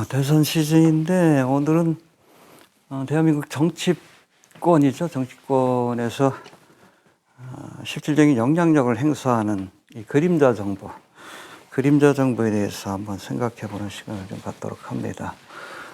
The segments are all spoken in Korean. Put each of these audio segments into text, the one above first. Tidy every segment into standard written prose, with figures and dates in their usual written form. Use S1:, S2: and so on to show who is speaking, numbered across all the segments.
S1: 대선 시즌인데 오늘은 대한민국 정치권이죠. 정치권에서 실질적인 영향력을 행사하는 이 그림자 정부에 대해서 한번 생각해 보는 시간을 좀 갖도록 합니다.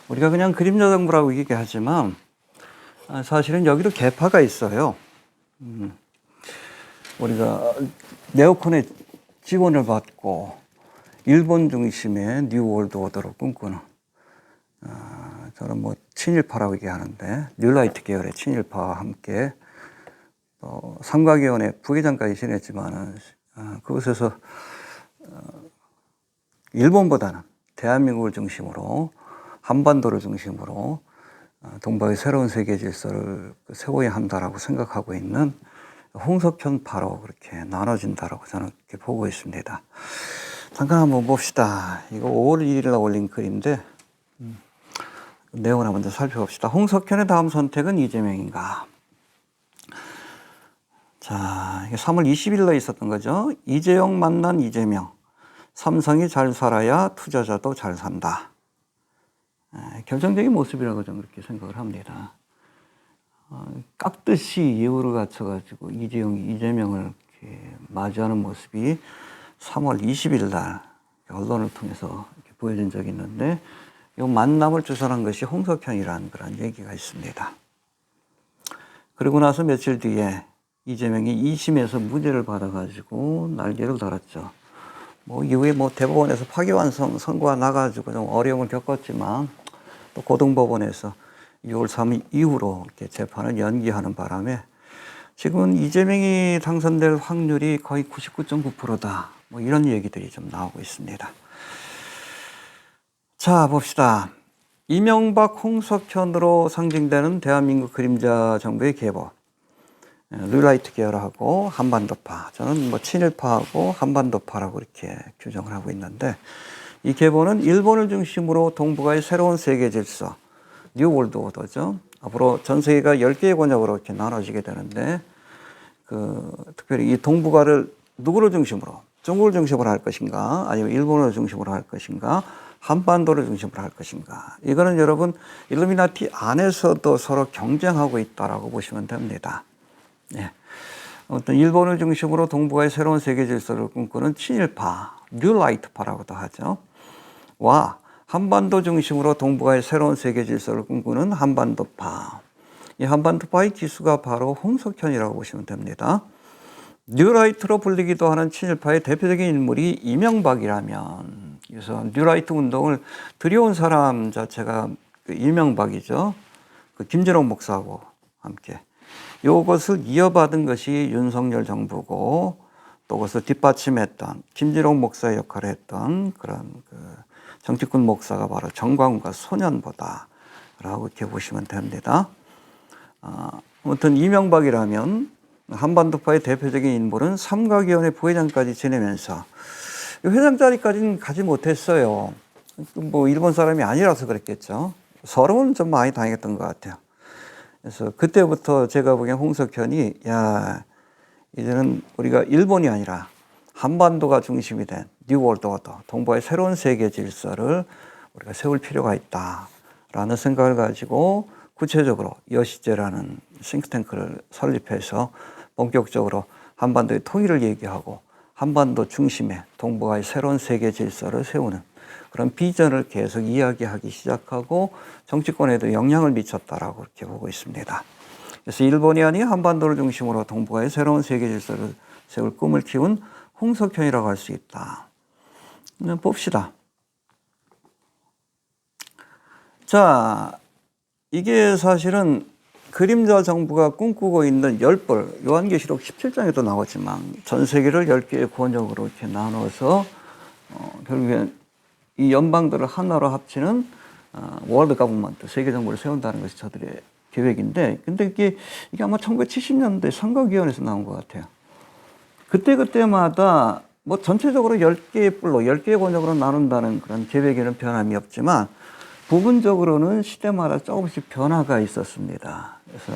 S1: 우리가 그냥 그림자 정부라고 얘기하지만 사실은 여기도 계파가 있어요. 우리가 네오콘의 지원을 받고 일본 중심의 뉴 월드 오더를 꿈꾸는 저는 뭐 친일파라고 얘기하는데 뉴라이트 계열의 친일파와 함께 삼각위원회 부회장까지 지냈지만은 그곳에서 일본보다는 대한민국을 중심으로 한반도를 중심으로 동북아의 새로운 세계 질서를 세워야 한다라고 생각하고 있는 홍석현파로 그렇게 나눠진다라고 저는 이렇게 보고 있습니다. 잠깐 한번 봅시다. 이거 5월 2일 날 올린 글인데 내용을 한번 더 살펴봅시다. 홍석현의 다음 선택은 이재명인가? 자, 이게 3월 20일 날 있었던 거죠. 이재용 만난 이재명. 삼성이 잘 살아야 투자자도 잘 산다. 결정적인 모습이라고 저는 그렇게 생각을 합니다. 깍듯이 예우를 갖춰가지고 이재명을 이렇게 마주하는 모습이 3월 20일 날 언론을 통해서 이렇게 보여진 적이 있는데 이 만남을 주선한 것이 홍석현이라는 그런 얘기가 있습니다. 그리고 나서 며칠 뒤에 이재명이 2심에서 무죄를 받아가지고 날개를 달았죠. 이후에 대법원에서 파기환송 선고가 나가지고 좀 어려움을 겪었지만 또 고등법원에서 6월 3일 이후로 이렇게 재판을 연기하는 바람에 지금은 이재명이 당선될 확률이 거의 99.9%다. 이런 얘기들이 좀 나오고 있습니다. 자, 봅시다. 이명박, 홍석현으로 상징되는 대한민국 그림자 정부의 계보. 뉴라이트 계열하고 한반도파. 저는 친일파하고 한반도파라고 이렇게 규정을 하고 있는데 이 계보는 일본을 중심으로 동북아의 새로운 세계 질서, 뉴 월드 오더죠. 앞으로 전 세계가 10개의 권역으로 이렇게 나눠지게 되는데 특별히 이 동북아를 누구를 중심으로, 중국을 중심으로 할 것인가, 아니면 일본을 중심으로 할 것인가, 한반도를 중심으로 할 것인가. 이거는 여러분 일루미나티 안에서도 서로 경쟁하고 있다라고 보시면 됩니다. 예. 아무튼 일본을 중심으로 동북아의 새로운 세계 질서를 꿈꾸는 친일파, 뉴라이트파라고도 하죠. 와 한반도 중심으로 동북아의 새로운 세계 질서를 꿈꾸는 한반도파. 이 한반도파의 기수가 바로 홍석현이라고 보시면 됩니다. 뉴라이트로 불리기도 하는 친일파의 대표적인 인물이 이명박이라면, 그래서 뉴라이트 운동을 들여온 사람 자체가 이명박이죠. 김진옥 목사하고 함께. 이것을 이어받은 것이 윤석열 정부고 또 그것을 뒷받침했던 김진옥 목사의 역할을 했던 그런 정치권 목사가 바로 정광훈과 소년보다라고 이렇게 보시면 됩니다. 아무튼 이명박이라면 한반도파의 대표적인 인물은 삼각위원회 부회장까지 지내면서 회장 자리까지는 가지 못했어요. 일본 사람이 아니라서 그랬겠죠. 서러움은 좀 많이 당했던 것 같아요. 그래서 그때부터 제가 보기엔 홍석현이 이제는 우리가 일본이 아니라 한반도가 중심이 된 뉴 월드 오더, 동북아의 새로운 세계 질서를 우리가 세울 필요가 있다라는 생각을 가지고 구체적으로 여시제라는 싱크탱크를 설립해서 본격적으로 한반도의 통일을 얘기하고 한반도 중심의 동북아의 새로운 세계 질서를 세우는 그런 비전을 계속 이야기하기 시작하고 정치권에도 영향을 미쳤다라고 그렇게 보고 있습니다. 그래서 일본이 아닌 한반도를 중심으로 동북아의 새로운 세계 질서를 세울 꿈을 키운 홍석현이라고 할 수 있다. 봅시다. 자, 이게 사실은 그림자 정부가 꿈꾸고 있는 열벌, 요한계시록 17장에도 나오지만 전 세계를 10개의 권역으로 이렇게 나눠서 결국엔 이 연방들을 하나로 합치는 월드 가버먼트, 세계 정부를 세운다는 것이 저들의 계획인데, 근데 이게 아마 1970년대 삼각위원회에서 나온 것 같아요. 그때마다 전체적으로 10개의 뿔로, 10개의 권역으로 나눈다는 그런 계획에는 변함이 없지만 부분적으로는 시대마다 조금씩 변화가 있었습니다. 그래서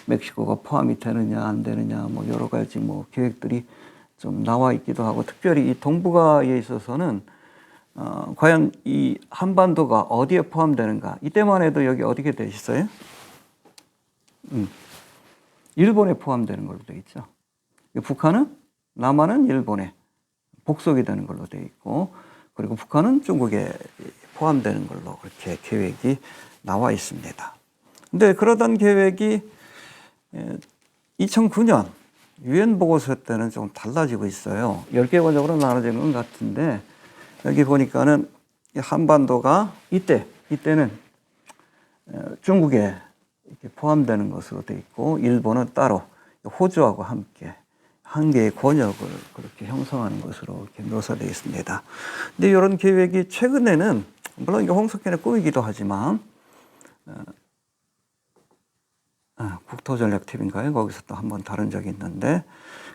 S1: 멕시코가 포함이 되느냐 안 되느냐 여러 가지 계획들이 좀 나와 있기도 하고, 특별히 이 동북아에 있어서는 과연 이 한반도가 어디에 포함되는가? 이때만 해도 여기 어디게 돼 있어요? 일본에 포함되는 걸로 돼 있죠. 북한은, 남한은 일본에 복속이 되는 걸로 돼 있고, 그리고 북한은 중국에 포함되는 걸로 그렇게 계획이 나와 있습니다. 근데 그러던 계획이 2009년 유엔 보고서 때는 좀 달라지고 있어요. 10개국적으로 나눠진 것 같은데, 여기 보니까는 한반도가 이때는 중국에 이렇게 포함되는 것으로 돼 있고, 일본은 따로 호주하고 함께 한 개의 권역을 그렇게 형성하는 것으로 이렇게 묘사되어 있습니다. 근데 이런 계획이 최근에는, 물론 이게 홍석현의 꿈이기도 하지만, 국토전략TV인가요? 거기서 또 한번 다룬 적이 있는데,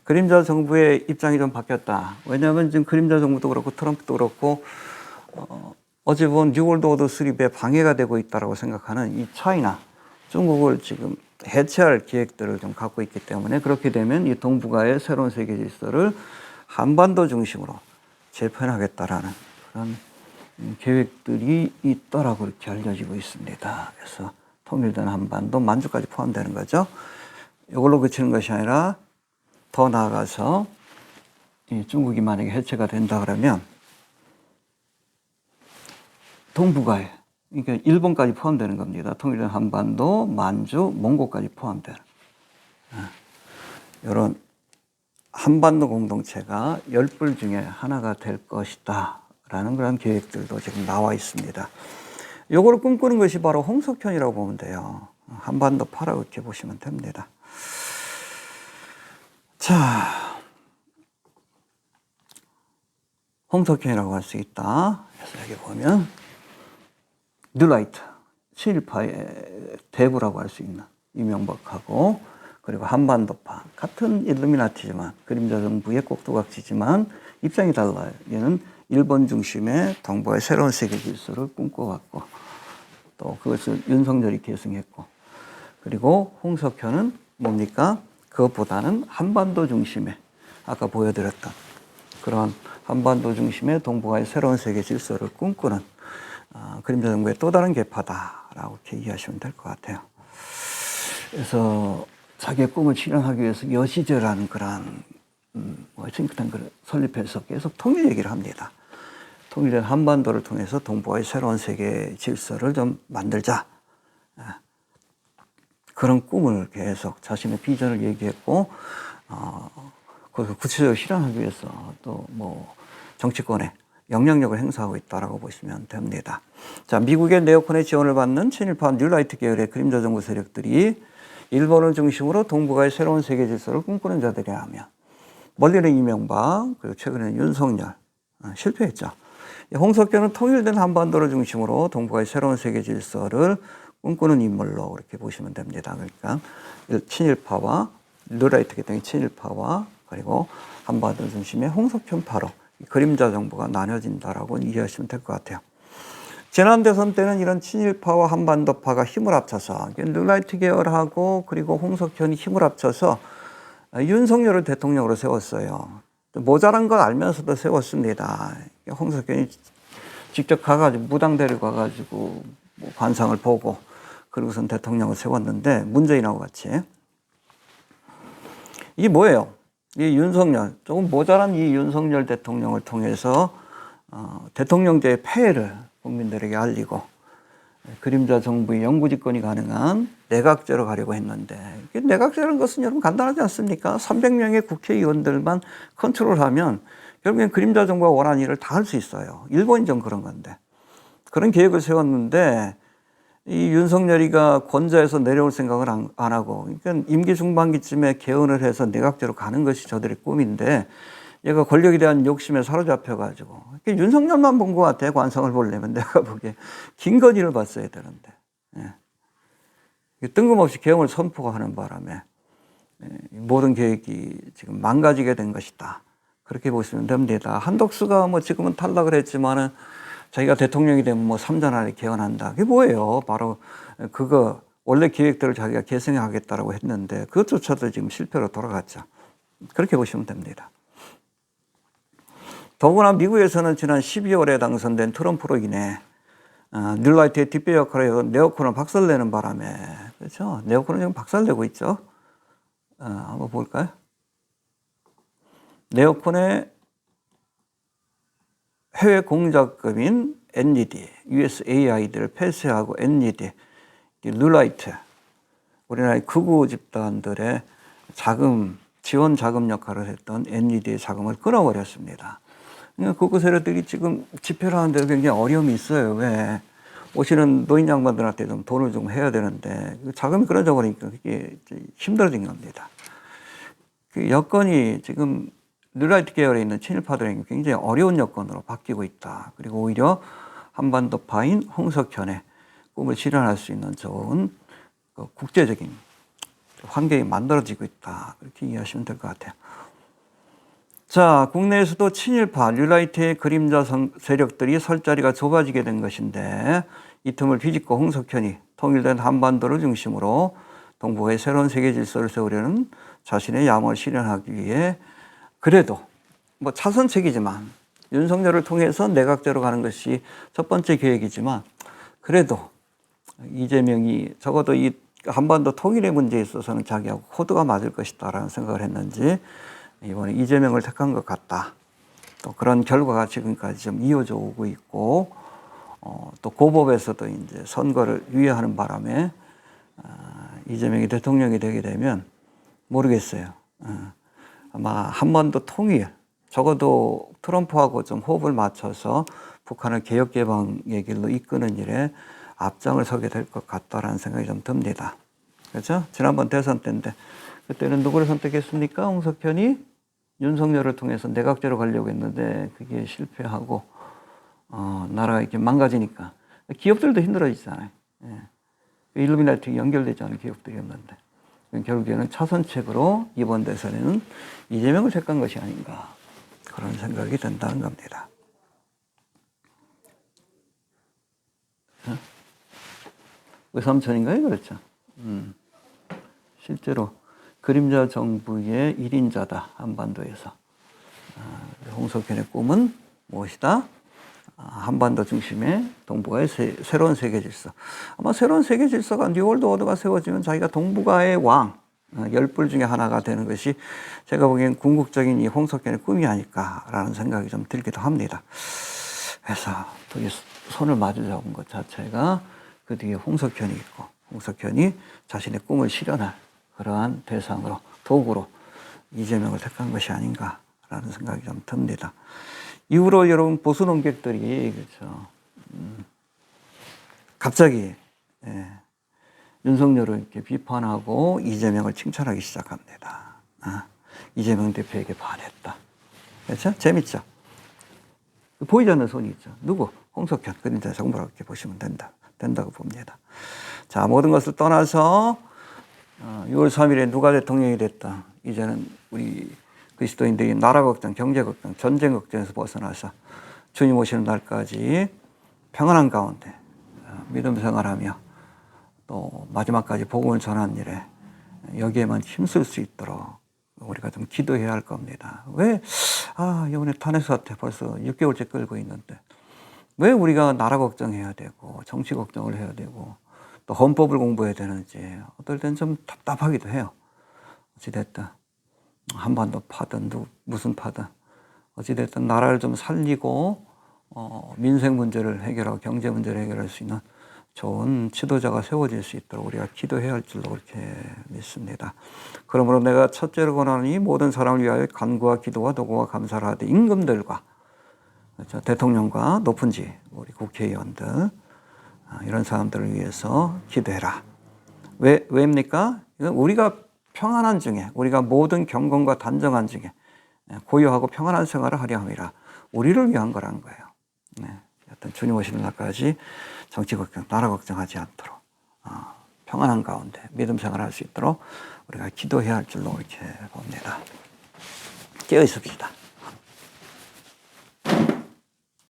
S1: 그림자 정부의 입장이 좀 바뀌었다. 왜냐하면 지금 그림자 정부도 그렇고 트럼프도 그렇고, 어제 본 뉴월드 오더 수립에 방해가 되고 있다고 생각하는 이 차이나, 중국을 지금 해체할 계획들을 좀 갖고 있기 때문에, 그렇게 되면 이 동북아의 새로운 세계 질서를 한반도 중심으로 재편하겠다라는 그런 계획들이 있다라고 이렇게 알려지고 있습니다. 그래서 통일된 한반도, 만주까지 포함되는 거죠. 이걸로 그치는 것이 아니라 더 나아가서 이 중국이 만약에 해체가 된다 그러면 동북아에, 그러니까 일본까지 포함되는 겁니다. 통일된 한반도, 만주, 몽골까지 포함되는 이런 한반도 공동체가 10불 중에 하나가 될 것이다 라는 그런 계획들도 지금 나와 있습니다. 요거를 꿈꾸는 것이 바로 홍석현이라고 보면 돼요. 한반도 파라 이렇게 보시면 됩니다. 자, 홍석현이라고 할 수 있다. 그래서 여기 보면 뉴라이트, 친일파의 대부라고 할 수 있는 이명박하고, 그리고 한반도파, 같은 일루미나티지만, 그림자 정부의 꼭두각시지만 입장이 달라요. 얘는 일본 중심의 동북아의 새로운 세계 질서를 꿈꿔왔고, 또 그것을 윤석열이 계승했고, 그리고 홍석현은 뭡니까? 그것보다는 한반도 중심의, 아까 보여드렸던 그런 한반도 중심의 동북아의 새로운 세계 질서를 꿈꾸는 그림자 정부의 또 다른 계파다라고 이렇게 이해하시면 될 것 같아요. 그래서 자기의 꿈을 실현하기 위해서 여시제라는 그런 싱크탱크를 설립해서 계속 통일 얘기를 합니다. 통일된 한반도를 통해서 동북아의 새로운 세계 질서를 좀 만들자. 그런 꿈을 계속 자신의 비전을 얘기했고, 그걸 구체적으로 실현하기 위해서 또 뭐 정치권에 영향력을 행사하고 있다라고 보시면 됩니다. 자, 미국의 네오콘의 지원을 받는 친일파 뉴라이트 계열의 그림자 정부 세력들이 일본을 중심으로 동북아의 새로운 세계 질서를 꿈꾸는 자들이라 하면, 멀리는 이명박, 그리고 최근에는 윤석열, 실패했죠. 홍석현은 통일된 한반도를 중심으로 동북아의 새로운 세계 질서를 꿈꾸는 인물로 그렇게 보시면 됩니다. 그러니까 친일파와 뉴라이트 계통의 친일파와 그리고 한반도 중심의 홍석현파로 그림자 정부가 나뉘어진다라고 이해하시면 될 것 같아요. 지난 대선 때는 이런 친일파와 한반도파가 힘을 합쳐서 뉴라이트 계열하고 그리고 홍석현이 힘을 합쳐서 윤석열을 대통령으로 세웠어요. 모자란 걸 알면서도 세웠습니다. 홍석현이 직접 가가지고 무당 데리고 가가지고 관상을 보고 그리고선 대통령을 세웠는데, 문재인하고 같이. 이게 뭐예요? 이 윤석열, 조금 모자란 이 윤석열 대통령을 통해서 대통령제의 폐해를 국민들에게 알리고 그림자 정부의 영구집권이 가능한 내각제로 가려고 했는데, 내각제라는 것은 여러분 간단하지 않습니까? 300명의 국회의원들만 컨트롤하면 결국엔 그림자 정부가 원하는 일을 다 할 수 있어요. 일본이 좀 그런 건데. 그런 계획을 세웠는데 이 윤석열이가 권좌에서 내려올 생각을 안 하고, 그러니까 임기 중반기쯤에 개헌을 해서 내각제로 가는 것이 저들의 꿈인데, 얘가 권력에 대한 욕심에 사로잡혀가지고 윤석열만 본 것 같아. 관성을 보려면 내가 보기에 김건희를 봤어야 되는데, 뜬금없이 개헌을 선포하는 바람에 모든 계획이 지금 망가지게 된 것이다. 그렇게 보시면 됩니다. 한덕수가 뭐 지금은 탈락을 했지만은 자기가 대통령이 되면 뭐 3년 안에 개헌한다. 그게 뭐예요? 바로 그거 원래 계획대로 자기가 계승하겠다라고 했는데 그것조차도 지금 실패로 돌아갔죠. 그렇게 보시면 됩니다. 더구나 미국에서는 지난 12월에 당선된 트럼프로 인해 뉴라이트의 뒷배 역할을 해서 네오콘을 박살내는 바람에, 그렇죠? 네오콘은 지금 박살내고 있죠. 한번 볼까요? 네오콘의 해외 공작금인 NED, USAID를 폐쇄하고 NED, 뉴라이트, 우리나라의 극우 집단들의 지원 자금 역할을 했던 NED의 자금을 끊어버렸습니다. 극우 세력들이 지금 집회를 하는데 굉장히 어려움이 있어요. 왜? 오시는 노인 양반들한테 좀 돈을 좀 해야 되는데 자금이 끊어져 버리니까 그게 힘들어진 겁니다. 그 여건이 지금 뉴라이트 계열에 있는 친일파들에게 굉장히 어려운 여건으로 바뀌고 있다. 그리고 오히려 한반도파인 홍석현의 꿈을 실현할 수 있는 좋은 국제적인 환경이 만들어지고 있다. 그렇게 이해하시면 될 것 같아요. 자, 국내에서도 친일파, 뉴라이트의 그림자 세력들이 설 자리가 좁아지게 된 것인데 이 틈을 비집고 홍석현이 통일된 한반도를 중심으로 동북아의 새로운 세계 질서를 세우려는 자신의 야망을 실현하기 위해 그래도 뭐 차선책이지만 윤석열을 통해서 내각제로 가는 것이 첫 번째 계획이지만 그래도 이재명이 적어도 이 한반도 통일의 문제에 있어서는 자기하고 코드가 맞을 것이다라는 생각을 했는지 이번에 이재명을 택한 것 같다. 또 그런 결과가 지금까지 좀 이어져 오고 있고, 또 고법에서도 이제 선거를 유예하는 바람에 이재명이 대통령이 되게 되면 모르겠어요. 아마 한반도 통일, 적어도 트럼프하고 좀 호흡을 맞춰서 북한을 개혁 개방의 길로 이끄는 일에 앞장을 서게 될 것 같다라는 생각이 좀 듭니다. 그렇죠? 지난번 대선 때인데 그때는 누구를 선택했습니까? 홍석현이 윤석열을 통해서 내각제로 가려고 했는데 그게 실패하고 나라가 이렇게 망가지니까 기업들도 힘들어지잖아요. 예. 일루미나티 연결되지 않은 기업들이었는데 결국에는 차선책으로 이번 대선에는 이재명을 택한 것이 아닌가 그런 생각이 든다는 겁니다. 의삼촌인가요? 그렇죠. 실제로 그림자 정부의 1인자다. 한반도에서. 홍석현의 꿈은 무엇이다? 한반도 중심의 동북아의 새로운 세계 질서. 아마 새로운 세계 질서가 뉴월드 오더가 세워지면 자기가 동북아의 왕, 10불 중에 하나가 되는 것이 제가 보기엔 궁극적인 이 홍석현의 꿈이 아닐까라는 생각이 좀 들기도 합니다. 그래서 둘이 손을 마주 잡은 것 자체가 그 뒤에 홍석현이 있고 홍석현이 자신의 꿈을 실현할 그러한 대상으로 도구로 이재명을 택한 것이 아닌가라는 생각이 좀 듭니다. 이후로 여러분 보수 논객들이 그렇죠. 갑자기 윤석열을 이렇게 비판하고 이재명을 칭찬하기 시작합니다. 이재명 대표에게 반했다. 그렇죠? 재밌죠? 보이지 않는 손이 있죠. 누구? 홍석현 그림자 정부라고 이렇게 보시면 된다고 봅니다. 자, 모든 것을 떠나서 6월 3일에 누가 대통령이 됐다. 이제는 우리 그리스도인들이 나라 걱정, 경제 걱정, 전쟁 걱정에서 벗어나서 주님 오시는 날까지 평안한 가운데 믿음 생활하며 또 마지막까지 복음을 전하는 일에 여기에만 힘쓸 수 있도록 우리가 좀 기도해야 할 겁니다. 왜 이번에 탄핵 사태 벌써 6개월째 끌고 있는데 왜 우리가 나라 걱정해야 되고 정치 걱정을 해야 되고 또 헌법을 공부해야 되는지 어떨 땐 좀 답답하기도 해요. 어찌됐든 한반도 파든 무슨 파든 어찌됐든 나라를 좀 살리고 민생 문제를 해결하고 경제 문제를 해결할 수 있는 좋은 지도자가 세워질 수 있도록 우리가 기도해야 할 줄로 그렇게 믿습니다. 그러므로 내가 첫째로 권하니 모든 사람을 위하여 간구와 기도와 도구와 감사를 하되 임금들과 그렇죠? 대통령과 높은 지 우리 국회의원들 이런 사람들을 위해서 기도해라. 왜입니까? 우리가 평안한 중에 우리가 모든 경건과 단정한 중에 고요하고 평안한 생활을 하려 함이라. 우리를 위한 거라는 거예요. 여튼 주님 오시는 날까지 정치 걱정, 나라 걱정하지 않도록 평안한 가운데 믿음 생활할 수 있도록 우리가 기도해야 할 줄로 이렇게 봅니다. 깨어 있읍시다.